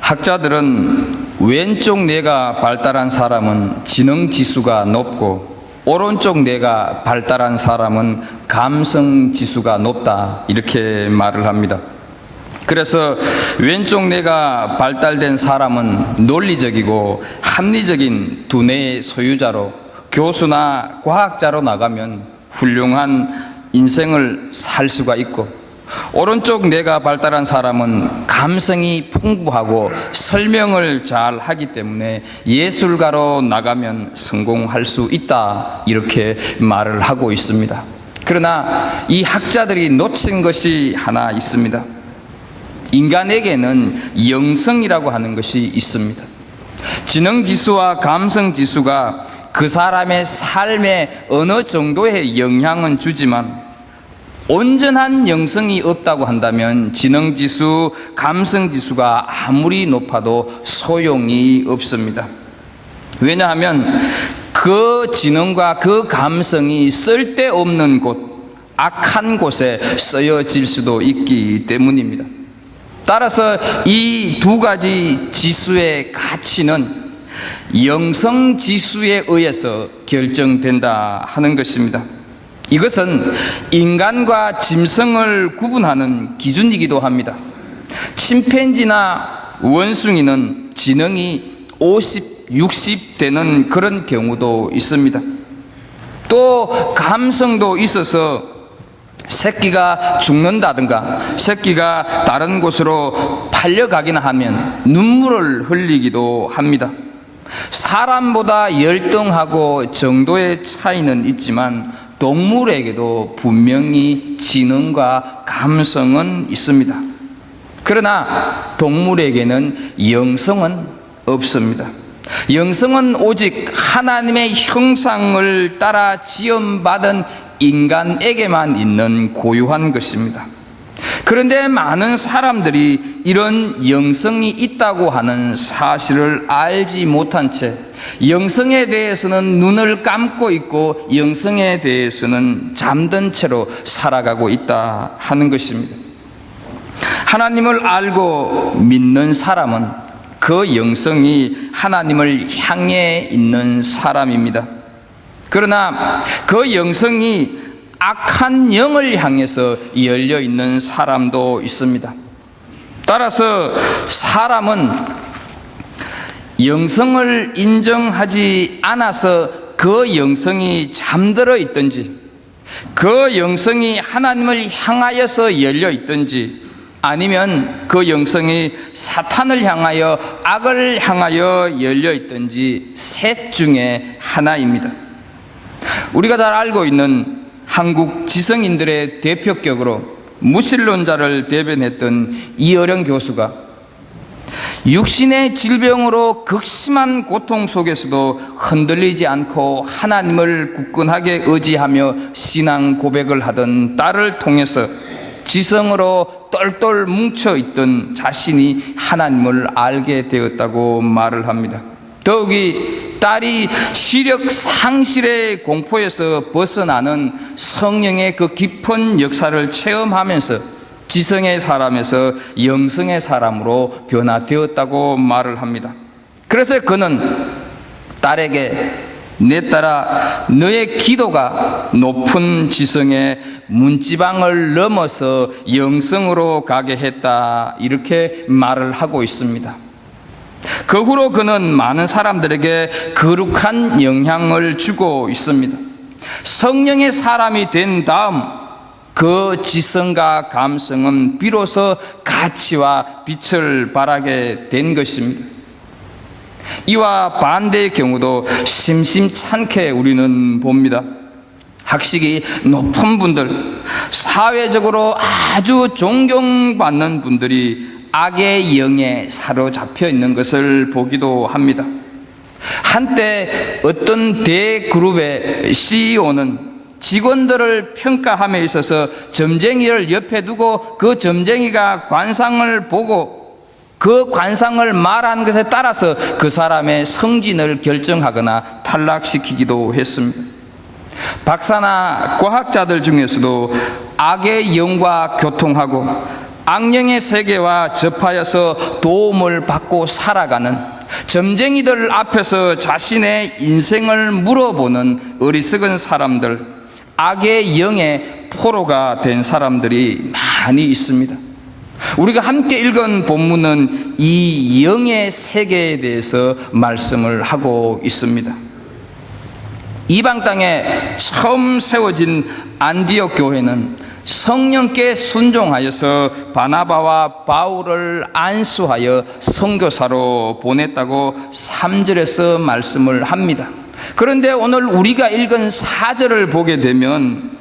학자들은 왼쪽 뇌가 발달한 사람은 지능 지수가 높고 오른쪽 뇌가 발달한 사람은 감성 지수가 높다, 이렇게 말을 합니다. 그래서 왼쪽 뇌가 발달된 사람은 논리적이고 합리적인 두 뇌의 소유자로 교수나 과학자로 나가면 훌륭한 인생을 살 수가 있고, 오른쪽 뇌가 발달한 사람은 감성이 풍부하고 설명을 잘 하기 때문에 예술가로 나가면 성공할 수 있다, 이렇게 말을 하고 있습니다. 그러나 이 학자들이 놓친 것이 하나 있습니다. 인간에게는 영성이라고 하는 것이 있습니다. 지능지수와 감성지수가 그 사람의 삶에 어느 정도의 영향은 주지만 온전한 영성이 없다고 한다면 지능지수, 감성지수가 아무리 높아도 소용이 없습니다. 왜냐하면 그 지능과 그 감성이 쓸데없는 곳, 악한 곳에 쓰여질 수도 있기 때문입니다. 따라서 이 두 가지 지수의 가치는 영성지수에 의해서 결정된다 하는 것입니다. 이것은 인간과 짐승을 구분하는 기준이기도 합니다. 침팬지나 원숭이는 지능이 50, 60 되는 그런 경우도 있습니다. 또 감성도 있어서 새끼가 죽는다든가 새끼가 다른 곳으로 팔려가기나 하면 눈물을 흘리기도 합니다. 사람보다 열등하고 정도의 차이는 있지만 동물에게도 분명히 지능과 감성은 있습니다. 그러나 동물에게는 영성은 없습니다. 영성은 오직 하나님의 형상을 따라 지음받은 인간에게만 있는 고유한 것입니다. 그런데 많은 사람들이 이런 영성이 있다고 하는 사실을 알지 못한 채 영성에 대해서는 눈을 감고 있고 영성에 대해서는 잠든 채로 살아가고 있다 하는 것입니다. 하나님을 알고 믿는 사람은 그 영성이 하나님을 향해 있는 사람입니다. 그러나 그 영성이 악한 영을 향해서 열려 있는 사람도 있습니다. 따라서 사람은 영성을 인정하지 않아서 그 영성이 잠들어 있든지, 그 영성이 하나님을 향하여서 열려 있든지, 아니면 그 영성이 사탄을 향하여 악을 향하여 열려 있든지 셋 중에 하나입니다. 우리가 잘 알고 있는 한국 지성인들의 대표격으로 무신론자를 대변했던 이어령 교수가 육신의 질병으로 극심한 고통 속에서도 흔들리지 않고 하나님을 굳건하게 의지하며 신앙 고백을 하던 딸을 통해서 지성으로 똘똘 뭉쳐있던 자신이 하나님을 알게 되었다고 말을 합니다. 더욱이 딸이 시력 상실의 공포에서 벗어나는 성령의 그 깊은 역사를 체험하면서 지성의 사람에서 영성의 사람으로 변화되었다고 말을 합니다. 그래서 그는 딸에게 내 딸아, 너의 기도가 높은 지성의 문지방을 넘어서 영성으로 가게 했다, 이렇게 말을 하고 있습니다. 그 후로 그는 많은 사람들에게 거룩한 영향을 주고 있습니다. 성령의 사람이 된 다음 그 지성과 감성은 비로소 가치와 빛을 발하게 된 것입니다. 이와 반대의 경우도 심심찮게 우리는 봅니다. 학식이 높은 분들, 사회적으로 아주 존경받는 분들이 악의 영에 사로잡혀 있는 것을 보기도 합니다. 한때 어떤 대그룹의 CEO는 직원들을 평가함에 있어서 점쟁이를 옆에 두고 그 점쟁이가 관상을 보고 그 관상을 말한 것에 따라서 그 사람의 성진을 결정하거나 탈락시키기도 했습니다. 박사나 과학자들 중에서도 악의 영과 교통하고 악령의 세계와 접하여서 도움을 받고 살아가는 점쟁이들 앞에서 자신의 인생을 물어보는 어리석은 사람들, 악의 영의 포로가 된 사람들이 많이 있습니다. 우리가 함께 읽은 본문은 이 영의 세계에 대해서 말씀을 하고 있습니다. 이방 땅에 처음 세워진 안디옥 교회는 성령께 순종하여서 바나바와 바울을 안수하여 선교사로 보냈다고 3절에서 말씀을 합니다. 그런데 오늘 우리가 읽은 4절을 보게 되면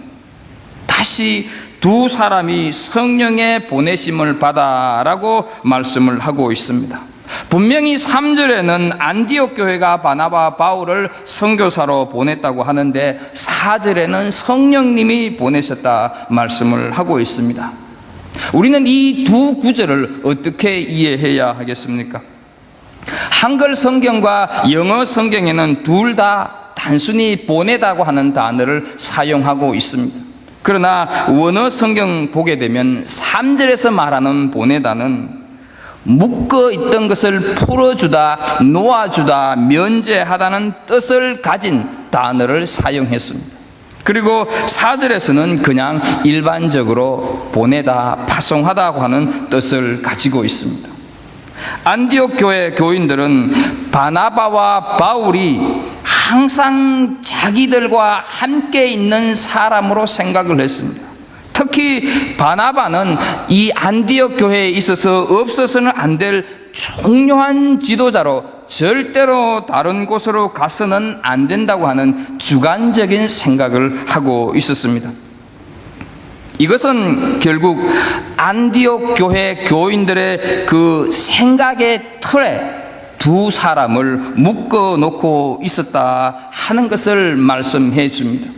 다시 두 사람이 성령의 보내심을 받아라고 말씀을 하고 있습니다. 분명히 3절에는 안디옥 교회가 바나바 바울을 선교사로 보냈다고 하는데 4절에는 성령님이 보내셨다 말씀을 하고 있습니다. 우리는 이 두 구절을 어떻게 이해해야 하겠습니까? 한글 성경과 영어 성경에는 둘 다 단순히 보내다고 하는 단어를 사용하고 있습니다. 그러나 원어 성경 보게 되면 3절에서 말하는 보내다는 묶어 있던 것을 풀어주다, 놓아주다, 면제하다는 뜻을 가진 단어를 사용했습니다. 그리고 4절에서는 그냥 일반적으로 보내다, 파송하다고 하는 뜻을 가지고 있습니다. 안디옥 교회 교인들은 바나바와 바울이 항상 자기들과 함께 있는 사람으로 생각을 했습니다. 특히 바나바는 이 안디옥 교회에 있어서 없어서는 안 될 중요한 지도자로 절대로 다른 곳으로 가서는 안 된다고 하는 주관적인 생각을 하고 있었습니다. 이것은 결국 안디옥 교회 교인들의 그 생각의 틀에 두 사람을 묶어 놓고 있었다 하는 것을 말씀해 줍니다.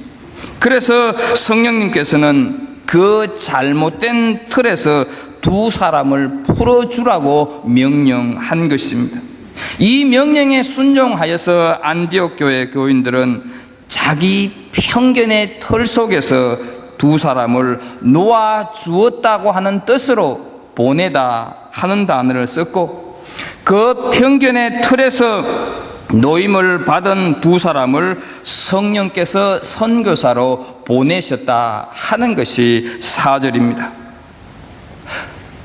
그래서 성령님께서는 그 잘못된 틀에서 두 사람을 풀어주라고 명령한 것입니다. 이 명령에 순종하여서 안디옥 교회 교인들은 자기 편견의 틀 속에서 두 사람을 놓아주었다고 하는 뜻으로 보내다 하는 단어를 썼고, 그 편견의 틀에서 노임을 받은 두 사람을 성령께서 선교사로 보내셨다 하는 것이 4절입니다.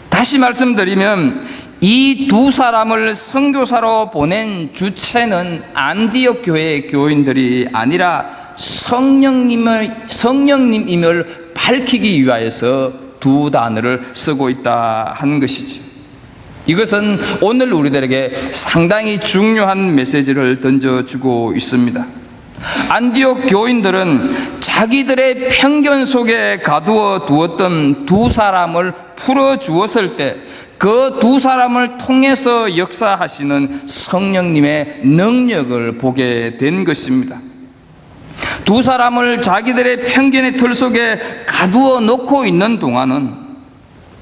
다시 말씀드리면 이 두 사람을 선교사로 보낸 주체는 안디옥 교회의 교인들이 아니라 성령님임을 밝히기 위하여서 두 단어를 쓰고 있다 하는 것이죠. 이것은 오늘 우리들에게 상당히 중요한 메시지를 던져주고 있습니다. 안디옥 교인들은 자기들의 편견 속에 가두어 두었던 두 사람을 풀어주었을 때 그 두 사람을 통해서 역사하시는 성령님의 능력을 보게 된 것입니다. 두 사람을 자기들의 편견의 틀 속에 가두어 놓고 있는 동안은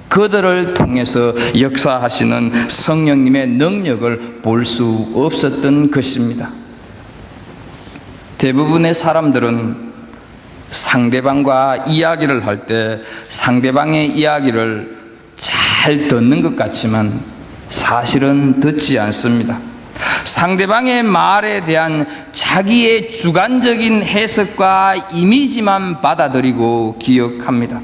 그들을 통해서 역사하시는 성령님의 능력을 볼 수 없었던 것입니다. 대부분의 사람들은 상대방과 이야기를 할 때 상대방의 이야기를 잘 듣는 것 같지만 사실은 듣지 않습니다. 상대방의 말에 대한 자기의 주관적인 해석과 이미지만 받아들이고 기억합니다.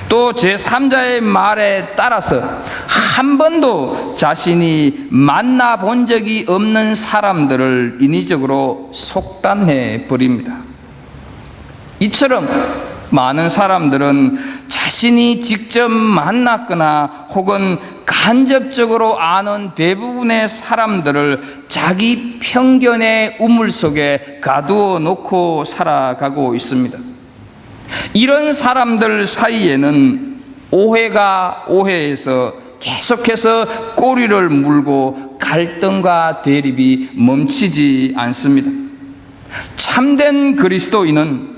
또 제3자의 말에 따라서 한 번도 자신이 만나본 적이 없는 사람들을 인위적으로 속단해 버립니다. 이처럼 많은 사람들은 자신이 직접 만났거나 혹은 간접적으로 아는 대부분의 사람들을 자기 편견의 우물 속에 가두어 놓고 살아가고 있습니다. 이런 사람들 사이에는 오해가 오해에서 계속해서 꼬리를 물고 갈등과 대립이 멈추지 않습니다. 참된 그리스도인은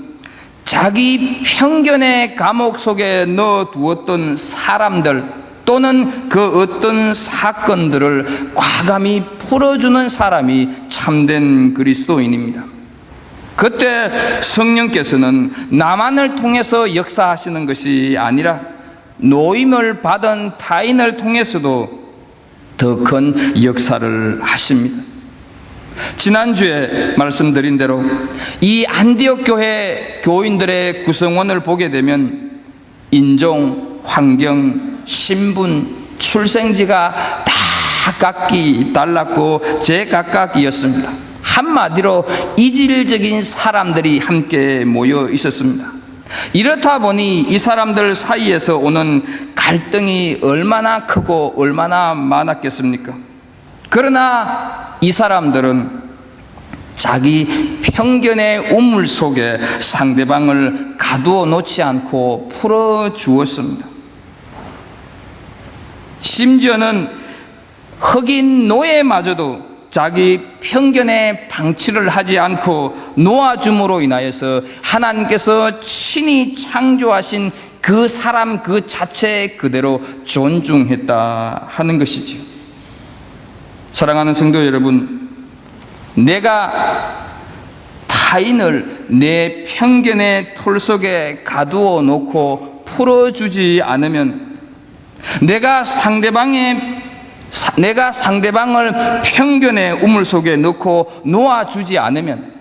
자기 편견의 감옥 속에 넣어두었던 사람들 또는 그 어떤 사건들을 과감히 풀어주는 사람이 참된 그리스도인입니다. 그때 성령께서는 나만을 통해서 역사하시는 것이 아니라 노임을 받은 타인을 통해서도 더 큰 역사를 하십니다. 지난주에 말씀드린 대로 이 안디옥 교회 교인들의 구성원을 보게 되면 인종, 환경, 신분, 출생지가 다 각기 달랐고 제각각이었습니다. 한마디로 이질적인 사람들이 함께 모여 있었습니다. 이렇다 보니 이 사람들 사이에서 오는 갈등이 얼마나 크고 얼마나 많았겠습니까? 그러나 이 사람들은 자기 편견의 우물 속에 상대방을 가두어 놓지 않고 풀어주었습니다. 심지어는 흑인 노예마저도 자기 편견에 방치를 하지 않고 놓아줌으로 인하여서 하나님께서 친히 창조하신 그 사람 그 자체 그대로 존중했다 하는 것이죠. 사랑하는 성도 여러분, 내가 타인을 내 편견의 틀 속에 가두어 놓고 풀어주지 않으면, 내가 상대방을 편견의 우물 속에 넣고 놓아주지 않으면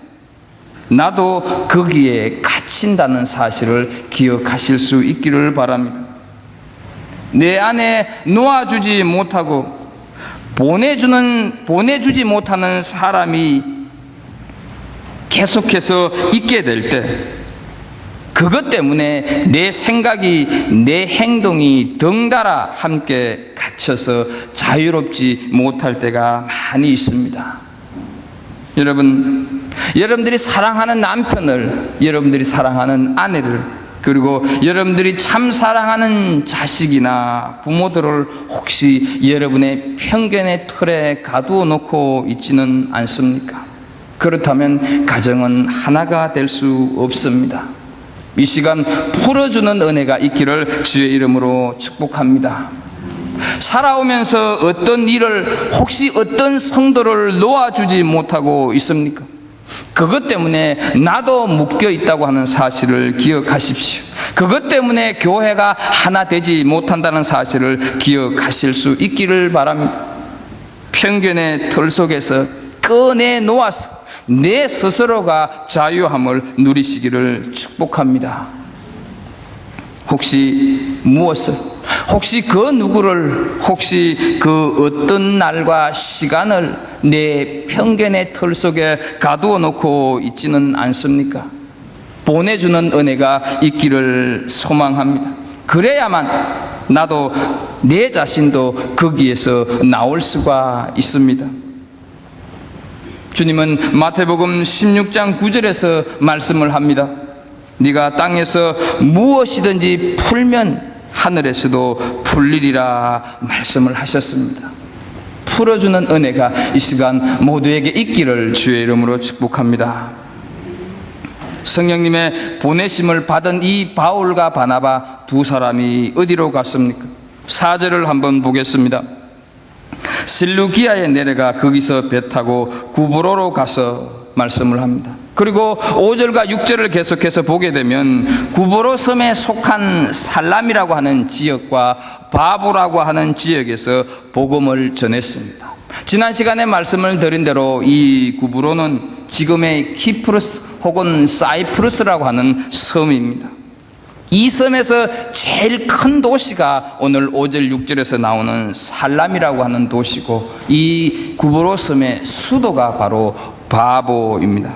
나도 거기에 갇힌다는 사실을 기억하실 수 있기를 바랍니다. 내 안에 놓아주지 못하고 보내주지 못하는 사람이 계속해서 있게 될 때, 그것 때문에 내 생각이, 내 행동이 덩달아 함께 갇혀서 자유롭지 못할 때가 많이 있습니다. 여러분들이 사랑하는 남편을, 여러분들이 사랑하는 아내를, 그리고 여러분들이 참 사랑하는 자식이나 부모들을 혹시 여러분의 편견의 틀에 가두어 놓고 있지는 않습니까? 그렇다면 가정은 하나가 될 수 없습니다. 이 시간 풀어주는 은혜가 있기를 주의 이름으로 축복합니다. 살아오면서 어떤 일을, 혹시 어떤 성도를 놓아주지 못하고 있습니까? 그것 때문에 나도 묶여 있다고 하는 사실을 기억하십시오. 그것 때문에 교회가 하나 되지 못한다는 사실을 기억하실 수 있기를 바랍니다. 편견의 틀 속에서 꺼내 놓아서 내 스스로가 자유함을 누리시기를 축복합니다. 혹시 무엇을, 혹시 그 누구를, 혹시 그 어떤 날과 시간을 내 편견의 틀 속에 가두어 놓고 있지는 않습니까? 보내주는 은혜가 있기를 소망합니다. 그래야만 나도, 내 자신도 거기에서 나올 수가 있습니다. 주님은 마태복음 16장 9절에서 말씀을 합니다. 네가 땅에서 무엇이든지 풀면 하늘에서도 풀리리라 말씀을 하셨습니다. 풀어주는 은혜가 이 시간 모두에게 있기를 주의 이름으로 축복합니다. 성령님의 보내심을 받은 이 바울과 바나바 두 사람이 어디로 갔습니까? 4절을 한번 보겠습니다. 실루기아에 내려가 거기서 배 타고 구브로로 가서 말씀을 합니다. 그리고 5절과 6절을 계속해서 보게 되면 구브로 섬에 속한 살람이라고 하는 지역과 바보라고 하는 지역에서 복음을 전했습니다. 지난 시간에 말씀을 드린 대로 이 구브로는 지금의 키프루스 혹은 사이프루스라고 하는 섬입니다. 이 섬에서 제일 큰 도시가 오늘 5절 6절에서 나오는 살람이라고 하는 도시고, 이 구브로 섬의 수도가 바로 바보입니다.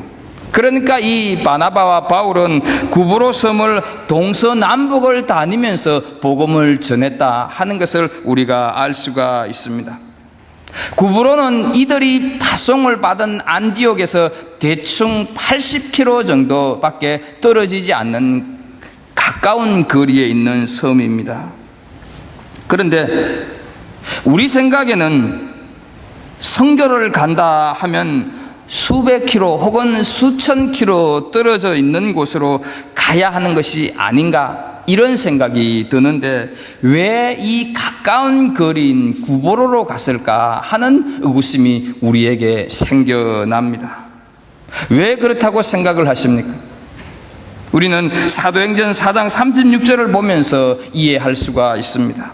그러니까 이 바나바와 바울은 구브로 섬을 동서남북을 다니면서 복음을 전했다 하는 것을 우리가 알 수가 있습니다. 구브로는 이들이 파송을 받은 안디옥에서 대충 80km 정도밖에 떨어지지 않는 가까운 거리에 있는 섬입니다. 그런데 우리 생각에는 선교를 간다 하면 수백 킬로 혹은 수천 킬로 떨어져 있는 곳으로 가야 하는 것이 아닌가, 이런 생각이 드는데 왜 이 가까운 거리인 구브로로 갔을까 하는 의구심이 우리에게 생겨납니다. 왜 그렇다고 생각을 하십니까? 우리는 사도행전 4장 36절을 보면서 이해할 수가 있습니다.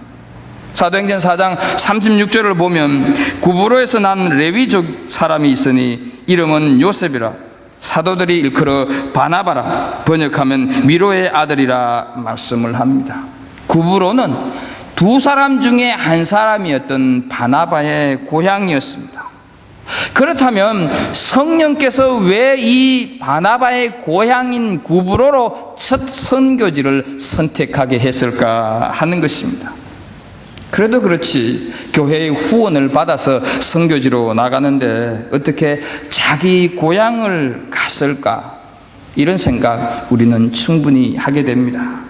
사도행전 4장 36절을 보면 구브로에서 난 레위족 사람이 있으니 이름은 요셉이라 사도들이 일컬어 바나바라 번역하면 미로의 아들이라 말씀을 합니다. 구브로는 두 사람 중에 한 사람이었던 바나바의 고향이었습니다. 그렇다면 성령께서 왜 이 바나바의 고향인 구브로로 첫 선교지를 선택하게 했을까 하는 것입니다. 그래도 그렇지 교회의 후원을 받아서 선교지로 나가는데 어떻게 자기 고향을 갔을까? 이런 생각 우리는 충분히 하게 됩니다.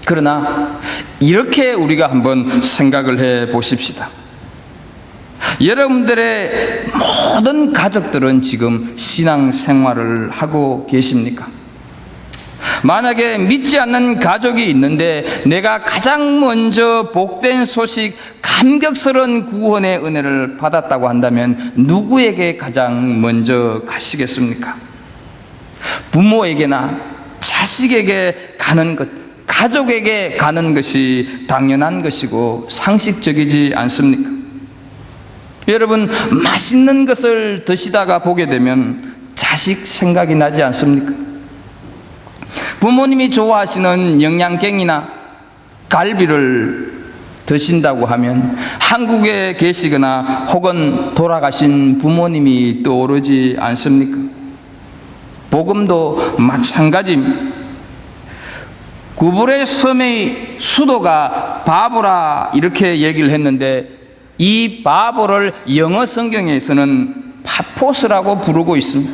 그러나 이렇게 우리가 한번 생각을 해 보십시다. 여러분들의 모든 가족들은 지금 신앙생활을 하고 계십니까? 만약에 믿지 않는 가족이 있는데 내가 가장 먼저 복된 소식, 감격스러운 구원의 은혜를 받았다고 한다면 누구에게 가장 먼저 가시겠습니까? 부모에게나 자식에게 가는 것, 가족에게 가는 것이 당연한 것이고 상식적이지 않습니까? 여러분, 맛있는 것을 드시다가 보게 되면 자식 생각이 나지 않습니까? 부모님이 좋아하시는 영양갱이나 갈비를 드신다고 하면 한국에 계시거나 혹은 돌아가신 부모님이 떠오르지 않습니까? 복음도 마찬가지입니다. 구브로의 섬의 수도가 바보라 이렇게 얘기를 했는데 이 바보를 영어 성경에서는 파포스라고 부르고 있습니다.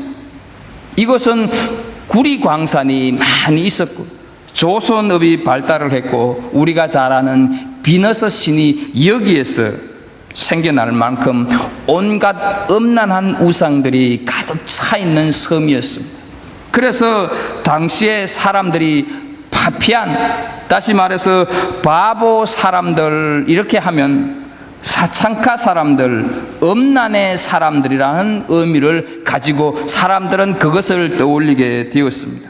이것은 구리 광산이 많이 있었고 조선업이 발달을 했고 우리가 잘 아는 비너스 신이 여기에서 생겨날 만큼 온갖 음란한 우상들이 가득 차 있는 섬이었습니다. 그래서 당시에 사람들이 파피안, 다시 말해서 바보 사람들 이렇게 하면 사창카 사람들, 음란의 사람들이라는 의미를 가지고 사람들은 그것을 떠올리게 되었습니다.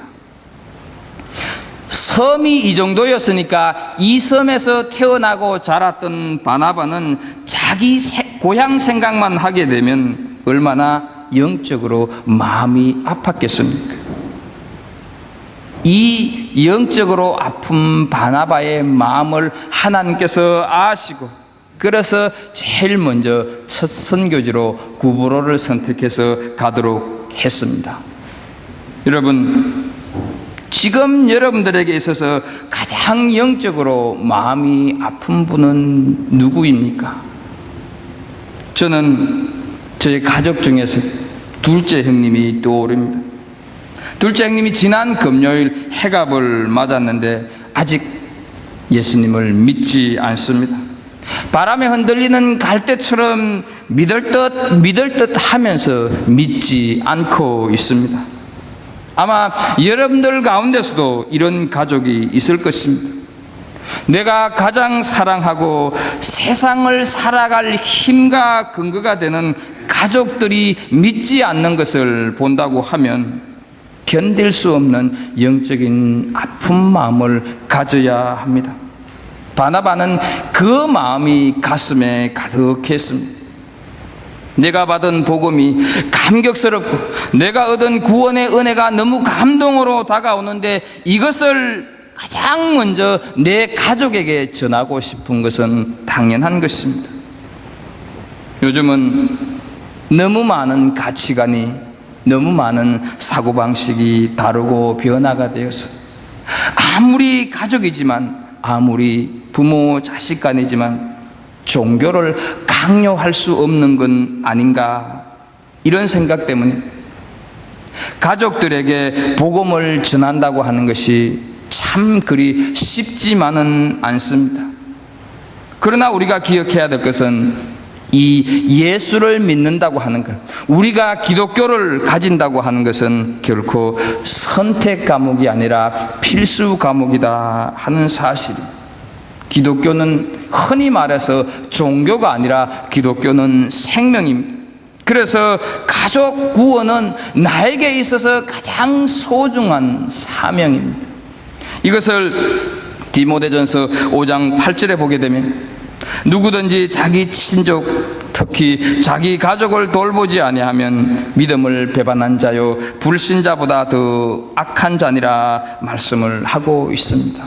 섬이 이 정도였으니까 이 섬에서 태어나고 자랐던 바나바는 자기 고향 생각만 하게 되면 얼마나 영적으로 마음이 아팠겠습니까? 이 영적으로 아픈 바나바의 마음을 하나님께서 아시고 그래서 제일 먼저 첫 선교지로 구브로를 선택해서 가도록 했습니다. 여러분, 지금 여러분들에게 있어서 가장 영적으로 마음이 아픈 분은 누구입니까? 저는 저희 가족 중에서 둘째 형님이 떠오릅니다. 둘째 형님이 지난 금요일 해갑을 맞았는데 아직 예수님을 믿지 않습니다. 바람에 흔들리는 갈대처럼 믿을 듯 하면서 믿지 않고 있습니다. 아마 여러분들 가운데서도 이런 가족이 있을 것입니다. 내가 가장 사랑하고 세상을 살아갈 힘과 근거가 되는 가족들이 믿지 않는 것을 본다고 하면 견딜 수 없는 영적인 아픈 마음을 가져야 합니다. 바나바는 그 마음이 가슴에 가득했습니다. 내가 받은 복음이 감격스럽고 내가 얻은 구원의 은혜가 너무 감동으로 다가오는데 이것을 가장 먼저 내 가족에게 전하고 싶은 것은 당연한 것입니다. 요즘은 너무 많은 가치관이, 너무 많은 사고방식이 다르고 변화가 되어서 아무리 가족이지만, 아무리 부모 자식 간이지만 종교를 강요할 수 없는 건 아닌가, 이런 생각 때문에 가족들에게 복음을 전한다고 하는 것이 참 그리 쉽지만은 않습니다. 그러나 우리가 기억해야 될 것은 이 예수를 믿는다고 하는 것, 우리가 기독교를 가진다고 하는 것은 결코 선택 과목이 아니라 필수 과목이다 하는 사실. 기독교는 흔히 말해서 종교가 아니라 기독교는 생명입니다. 그래서 가족 구원은 나에게 있어서 가장 소중한 사명입니다. 이것을 디모데전서 5장 8절에 보게 되면 누구든지 자기 친족 특히 자기 가족을 돌보지 아니하면 믿음을 배반한 자요 불신자보다 더 악한 자니라 말씀을 하고 있습니다.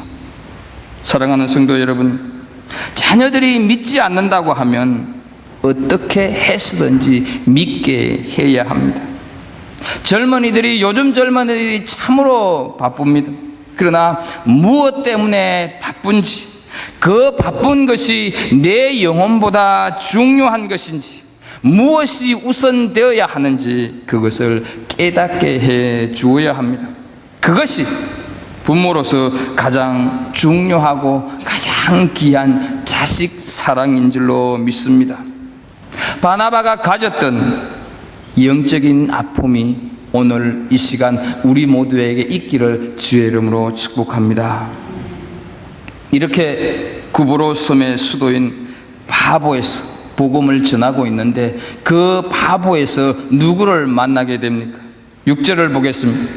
사랑하는 성도 여러분, 자녀들이 믿지 않는다고 하면 어떻게 해서든지 믿게 해야 합니다. 요즘 젊은이들이 참으로 바쁩니다. 그러나 무엇 때문에 바쁜지, 그 바쁜 것이 내 영혼보다 중요한 것인지, 무엇이 우선되어야 하는지 그것을 깨닫게 해 주어야 합니다. 그것이 부모로서 가장 중요하고 가장 귀한 자식 사랑인 줄로 믿습니다. 바나바가 가졌던 영적인 아픔이 오늘 이 시간 우리 모두에게 있기를 주의 이름으로 축복합니다. 이렇게 구브로 섬의 수도인 바보에서 복음을 전하고 있는데 그 바보에서 누구를 만나게 됩니까? 6절을 보겠습니다.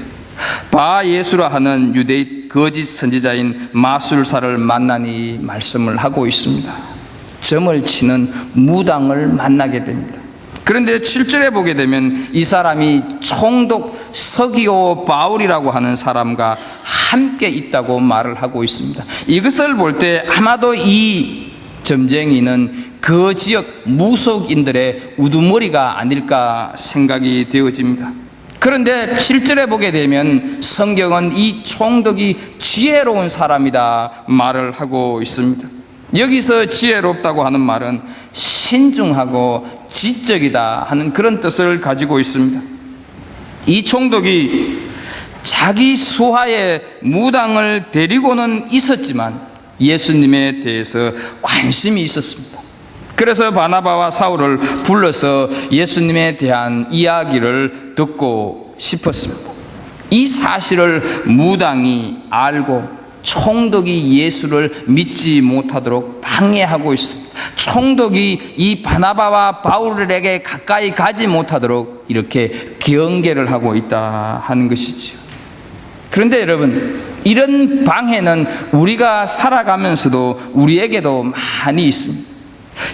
바 예수라 하는 유대인 거짓 선지자인 마술사를 만나니 말씀을 하고 있습니다. 점을 치는 무당을 만나게 됩니다. 그런데 7절에 보게 되면 이 사람이 총독 서기오 바울이라고 하는 사람과 함께 있다고 말을 하고 있습니다. 이것을 볼 때 아마도 이 점쟁이는 그 지역 무속인들의 우두머리가 아닐까 생각이 되어집니다. 그런데 7절에 보게 되면 성경은 이 총독이 지혜로운 사람이다 말을 하고 있습니다. 여기서 지혜롭다고 하는 말은 신중하고 지적이다 하는 그런 뜻을 가지고 있습니다. 이 총독이 자기 수하에 무당을 데리고는 있었지만 예수님에 대해서 관심이 있었습니다. 그래서 바나바와 사울을 불러서 예수님에 대한 이야기를 듣고 싶었습니다. 이 사실을 무당이 알고 총독이 예수를 믿지 못하도록 방해하고 있습니다. 총독이 이 바나바와 바울에게 가까이 가지 못하도록 이렇게 경계를 하고 있다 하는 것이지요. 그런데 여러분, 이런 방해는 우리가 살아가면서도 우리에게도 많이 있습니다.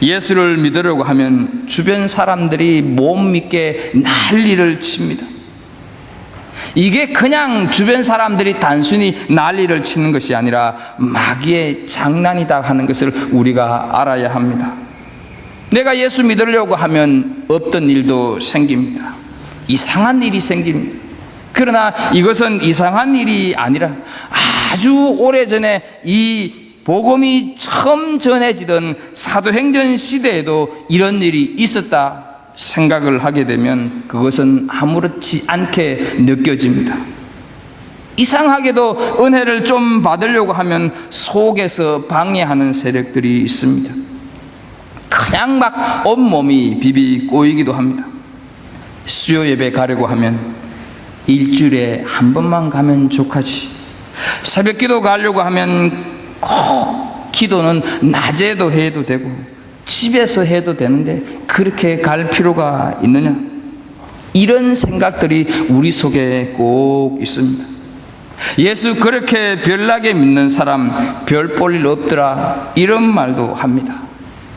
예수를 믿으려고 하면 주변 사람들이 못 믿게 난리를 칩니다. 이게 그냥 주변 사람들이 단순히 난리를 치는 것이 아니라 마귀의 장난이다 하는 것을 우리가 알아야 합니다. 내가 예수 믿으려고 하면 없던 일도 생깁니다. 이상한 일이 생깁니다. 그러나 이것은 이상한 일이 아니라 아주 오래전에 이 복음이 처음 전해지던 사도행전 시대에도 이런 일이 있었다 생각을 하게 되면 그것은 아무렇지 않게 느껴집니다. 이상하게도 은혜를 좀 받으려고 하면 속에서 방해하는 세력들이 있습니다. 그냥 막 온몸이 비비 꼬이기도 합니다. 수요 예배 가려고 하면 일주일에 한 번만 가면 좋겠지. 새벽 기도 가려고 하면 꼭 기도는 낮에도 해도 되고 집에서 해도 되는데 그렇게 갈 필요가 있느냐? 이런 생각들이 우리 속에 꼭 있습니다. 예수 그렇게 별나게 믿는 사람 별 볼 일 없더라 이런 말도 합니다.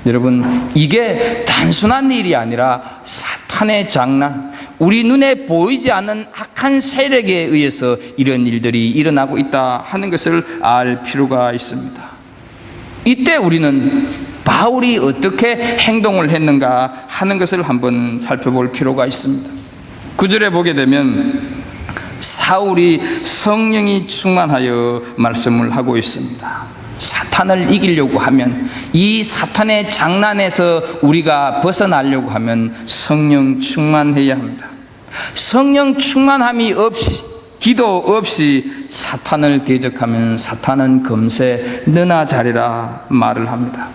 여러분, 이게 단순한 일이 아니라 사탄의 장난, 우리 눈에 보이지 않는 악한 세력에 의해서 이런 일들이 일어나고 있다 하는 것을 알 필요가 있습니다. 이때 우리는 바울이 어떻게 행동을 했는가 하는 것을 한번 살펴볼 필요가 있습니다. 9절에 보게 되면 사울이 성령이 충만하여 말씀을 하고 있습니다. 사탄을 이기려고 하면, 이 사탄의 장난에서 우리가 벗어나려고 하면 성령 충만해야 합니다. 성령 충만함이 없이, 기도 없이 사탄을 대적하면 사탄은 금세 너나 잘해라 말을 합니다.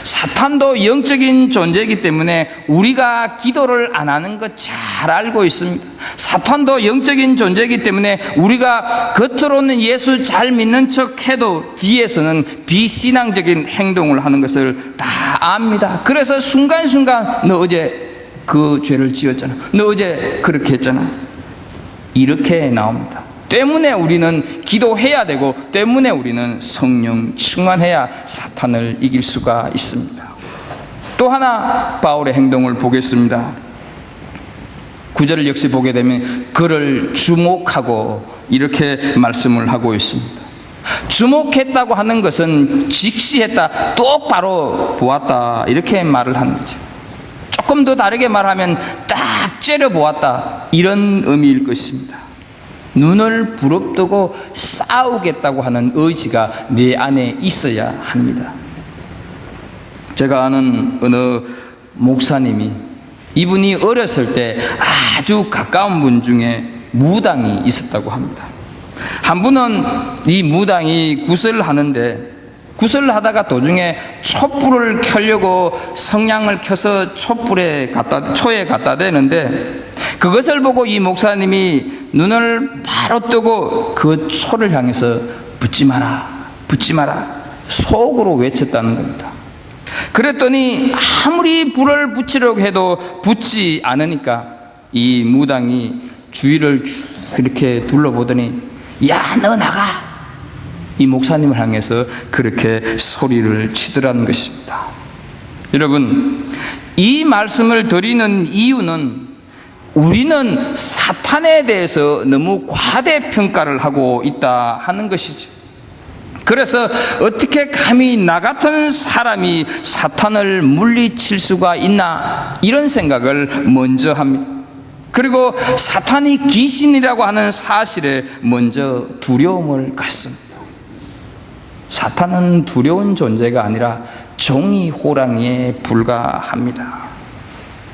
사탄도 영적인 존재이기 때문에 우리가 기도를 안 하는 것 잘 알고 있습니다. 사탄도 영적인 존재이기 때문에 우리가 겉으로는 예수 잘 믿는 척 해도 뒤에서는 비신앙적인 행동을 하는 것을 다 압니다. 그래서 순간순간 너 어제 그 죄를 지었잖아. 너 어제 그렇게 했잖아. 이렇게 나옵니다. 때문에 우리는 기도해야 되고, 때문에 우리는 성령 충만해야 사탄을 이길 수가 있습니다. 또 하나 바울의 행동을 보겠습니다. 9절을 역시 보게 되면 그를 주목하고 이렇게 말씀을 하고 있습니다. 주목했다고 하는 것은 직시했다, 똑바로 보았다, 이렇게 말을 하는 거죠. 조금 더 다르게 말하면 딱 째려보았다, 이런 의미일 것입니다. 눈을 부릅뜨고 싸우겠다고 하는 의지가 내 안에 있어야 합니다. 제가 아는 어느 목사님이, 이분이 어렸을 때 아주 가까운 분 중에 무당이 있었다고 합니다. 한 분은 이 무당이 구슬을 하는데, 구슬을 하다가 도중에 촛불을 켜려고 성냥을 켜서 초에 갖다 대는데, 그것을 보고 이 목사님이 눈을 바로 뜨고 그 초를 향해서 붙지 마라, 붙지 마라, 속으로 외쳤다는 겁니다. 그랬더니 아무리 불을 붙이려고 해도 붙지 않으니까 이 무당이 주위를 쭉 이렇게 둘러보더니, 야, 너 나가! 이 목사님을 향해서 그렇게 소리를 치더라는 것입니다. 여러분, 이 말씀을 드리는 이유는 우리는 사탄에 대해서 너무 과대평가를 하고 있다 하는 것이죠. 그래서 어떻게 감히 나 같은 사람이 사탄을 물리칠 수가 있나, 이런 생각을 먼저 합니다. 그리고 사탄이 귀신이라고 하는 사실에 먼저 두려움을 갖습니다. 사탄은 두려운 존재가 아니라 종이 호랑이에 불과합니다.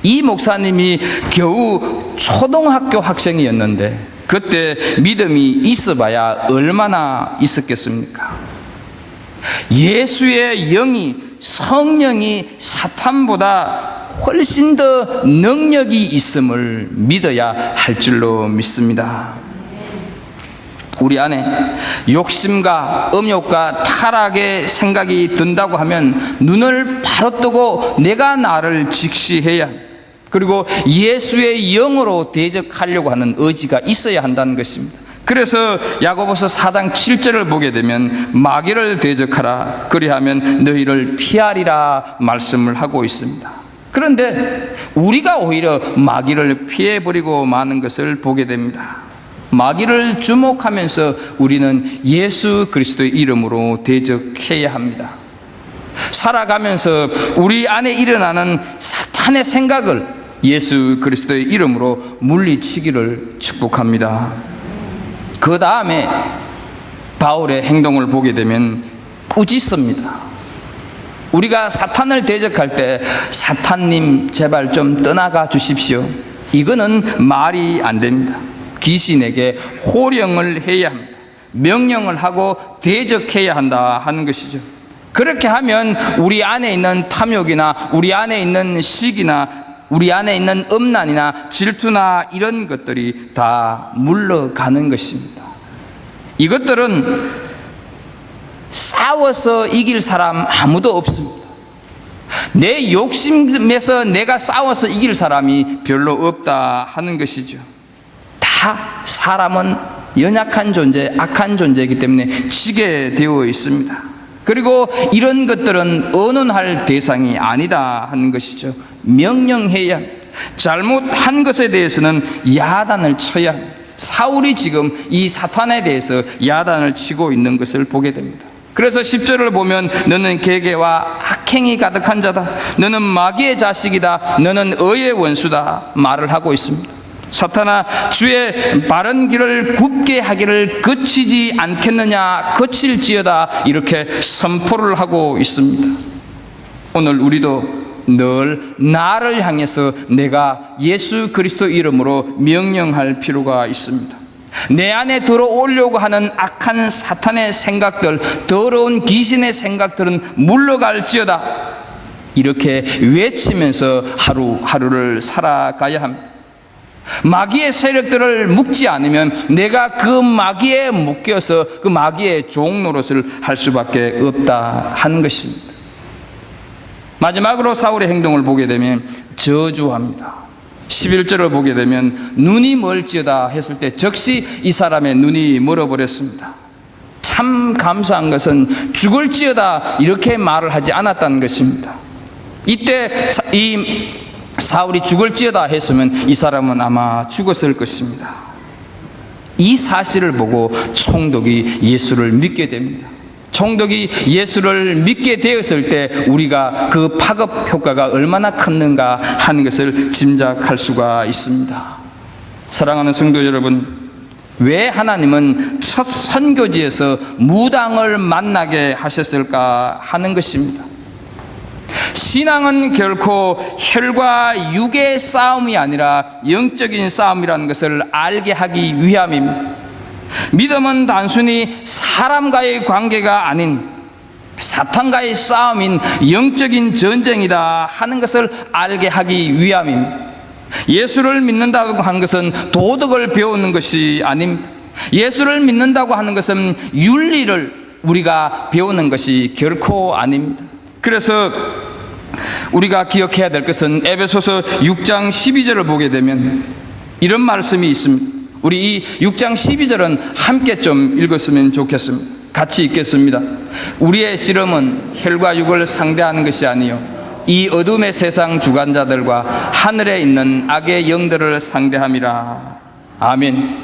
이 목사님이 겨우 초등학교 학생이었는데 그때 믿음이 있어봐야 얼마나 있었겠습니까? 예수의 영이, 성령이 사탄보다 훨씬 더 능력이 있음을 믿어야 할 줄로 믿습니다. 우리 안에 욕심과 음욕과 타락의 생각이 든다고 하면 눈을 바로 뜨고 내가 나를 직시해야, 그리고 예수의 영으로 대적하려고 하는 의지가 있어야 한다는 것입니다. 그래서 야고보서 4장 7절을 보게 되면 마귀를 대적하라, 그리하면 너희를 피하리라 말씀을 하고 있습니다. 그런데 우리가 오히려 마귀를 피해버리고 마는 것을 보게 됩니다. 마귀를 주목하면서 우리는 예수 그리스도의 이름으로 대적해야 합니다. 살아가면서 우리 안에 일어나는 사탄의 생각을 예수 그리스도의 이름으로 물리치기를 축복합니다. 그 다음에 바울의 행동을 보게 되면 꾸짖습니다. 우리가 사탄을 대적할 때 사탄님 제발 좀 떠나가 주십시오, 이거는 말이 안 됩니다. 귀신에게 호령을 해야 합니다. 명령을 하고 대적해야 한다 하는 것이죠. 그렇게 하면 우리 안에 있는 탐욕이나 우리 안에 있는 시기나 우리 안에 있는 음란이나 질투나 이런 것들이 다 물러가는 것입니다. 이것들은 싸워서 이길 사람 아무도 없습니다. 내 욕심에서 내가 싸워서 이길 사람이 별로 없다 하는 것이죠. 다 사람은 연약한 존재, 악한 존재이기 때문에 지게 되어 있습니다. 그리고 이런 것들은 언론할 대상이 아니다 하는 것이죠. 명령해야, 잘못한 것에 대해서는 야단을 쳐야. 사울이 지금 이 사탄에 대해서 야단을 치고 있는 것을 보게 됩니다. 그래서 10절을 보면 너는 계계와 악행이 가득한 자다, 너는 마귀의 자식이다, 너는 의의 원수다 말을 하고 있습니다. 사탄아, 주의 바른 길을 굽게 하기를 거치지 않겠느냐, 거칠지어다, 이렇게 선포를 하고 있습니다. 오늘 우리도 늘 나를 향해서 내가 예수 그리스도 이름으로 명령할 필요가 있습니다. 내 안에 들어오려고 하는 악한 사탄의 생각들, 더러운 귀신의 생각들은 물러갈지어다, 이렇게 외치면서 하루하루를 살아가야 합니다. 마귀의 세력들을 묶지 않으면 내가 그 마귀에 묶여서 그 마귀의 종 노릇을 할 수밖에 없다 하는 것입니다. 마지막으로 사울의 행동을 보게 되면 저주합니다. 11절을 보게 되면 눈이 멀지어다 했을 때 즉시 이 사람의 눈이 멀어버렸습니다. 참 감사한 것은 죽을지어다 이렇게 말을 하지 않았다는 것입니다. 이때 이 사울이 죽을지어다 했으면 이 사람은 아마 죽었을 것입니다. 이 사실을 보고 총독이 예수를 믿게 됩니다. 총독이 예수를 믿게 되었을 때 우리가 그 파급 효과가 얼마나 컸는가 하는 것을 짐작할 수가 있습니다. 사랑하는 성도 여러분, 왜 하나님은 첫 선교지에서 무당을 만나게 하셨을까 하는 것입니다. 신앙은 결코 혈과 육의 싸움이 아니라 영적인 싸움이라는 것을 알게 하기 위함입니다. 믿음은 단순히 사람과의 관계가 아닌 사탄과의 싸움인 영적인 전쟁이다 하는 것을 알게 하기 위함입니다. 예수를 믿는다고 하는 것은 도덕을 배우는 것이 아닙니다. 예수를 믿는다고 하는 것은 윤리를 우리가 배우는 것이 결코 아닙니다. 그래서 우리가 기억해야 될 것은 에베소서 6장 12절을 보게 되면 이런 말씀이 있습니다. 우리 이 6장 12절은 함께 좀 읽었으면 좋겠습니다. 같이 읽겠습니다. 우리의 씨름은 혈과 육을 상대하는 것이 아니요 이 어둠의 세상 주관자들과 하늘에 있는 악의 영들을 상대함이라. 아멘.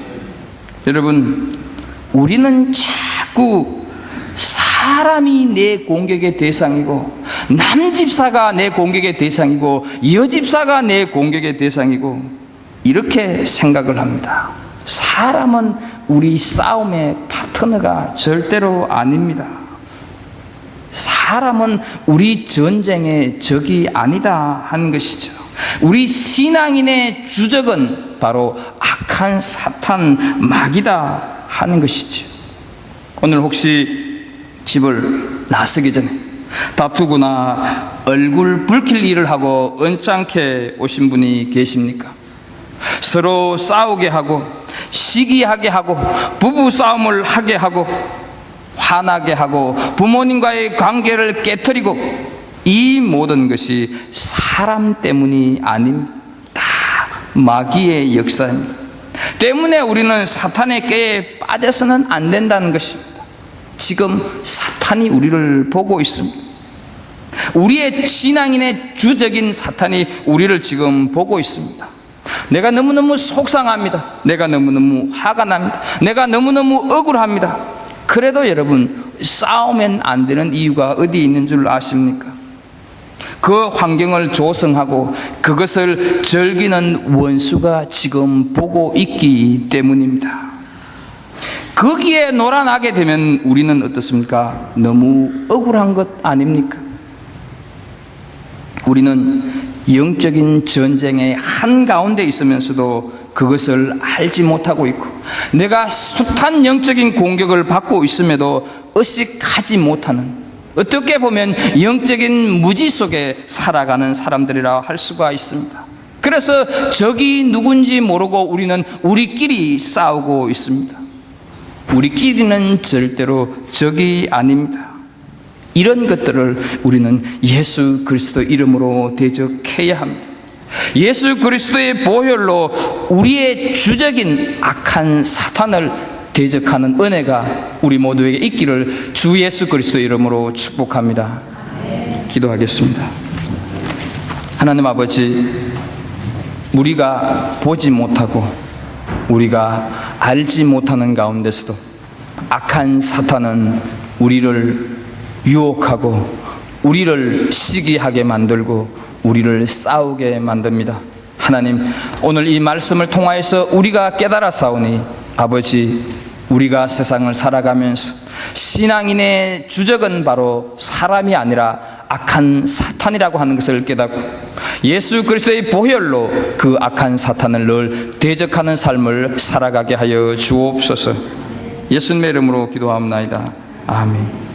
여러분, 우리는 자꾸 사람이 내 공격의 대상이고 남집사가 내 공격의 대상이고 여집사가 내 공격의 대상이고 이렇게 생각을 합니다. 사람은 우리 싸움의 파트너가 절대로 아닙니다. 사람은 우리 전쟁의 적이 아니다 하는 것이죠. 우리 신앙인의 주적은 바로 악한 사탄 마귀다 하는 것이죠. 오늘 혹시 집을 나서기 전에 다투거나 얼굴 붉힐 일을 하고 언짢게 오신 분이 계십니까? 서로 싸우게 하고 시기하게 하고 부부싸움을 하게 하고 화나게 하고 부모님과의 관계를 깨트리고 이 모든 것이 사람 때문이 아닙니다. 다 마귀의 역사입니다. 때문에 우리는 사탄의 꾀에 빠져서는 안 된다는 것입니다. 지금 사탄이 우리를 보고 있습니다. 우리의 신앙인의 주적인 사탄이 우리를 지금 보고 있습니다. 내가 너무너무 속상합니다. 내가 너무너무 화가 납니다. 내가 너무너무 억울합니다. 그래도 여러분, 싸우면 안 되는 이유가 어디에 있는 줄 아십니까? 그 환경을 조성하고 그것을 즐기는 원수가 지금 보고 있기 때문입니다. 거기에 놀아나게 되면 우리는 어떻습니까? 너무 억울한 것 아닙니까? 우리는 영적인 전쟁의 한가운데 있으면서도 그것을 알지 못하고 있고 내가 숱한 영적인 공격을 받고 있음에도 의식하지 못하는, 어떻게 보면 영적인 무지 속에 살아가는 사람들이라 할 수가 있습니다. 그래서 적이 누군지 모르고 우리는 우리끼리 싸우고 있습니다. 우리끼리는 절대로 적이 아닙니다. 이런 것들을 우리는 예수 그리스도 이름으로 대적해야 합니다. 예수 그리스도의 보혈로 우리의 주적인 악한 사탄을 대적하는 은혜가 우리 모두에게 있기를 주 예수 그리스도 이름으로 축복합니다. 기도하겠습니다. 하나님 아버지, 우리가 보지 못하고 우리가 알지 못하는 가운데서도 악한 사탄은 우리를 유혹하고 우리를 시기하게 만들고 우리를 싸우게 만듭니다. 하나님, 오늘 이 말씀을 통하여서 우리가 깨달아 싸우니 아버지, 우리가 세상을 살아가면서 신앙인의 주적은 바로 사람이 아니라 악한 사탄이라고 하는 것을 깨닫고 예수 그리스도의 보혈로 그 악한 사탄을 늘 대적하는 삶을 살아가게 하여 주옵소서. 예수님의 이름으로 기도하옵나이다. 아멘.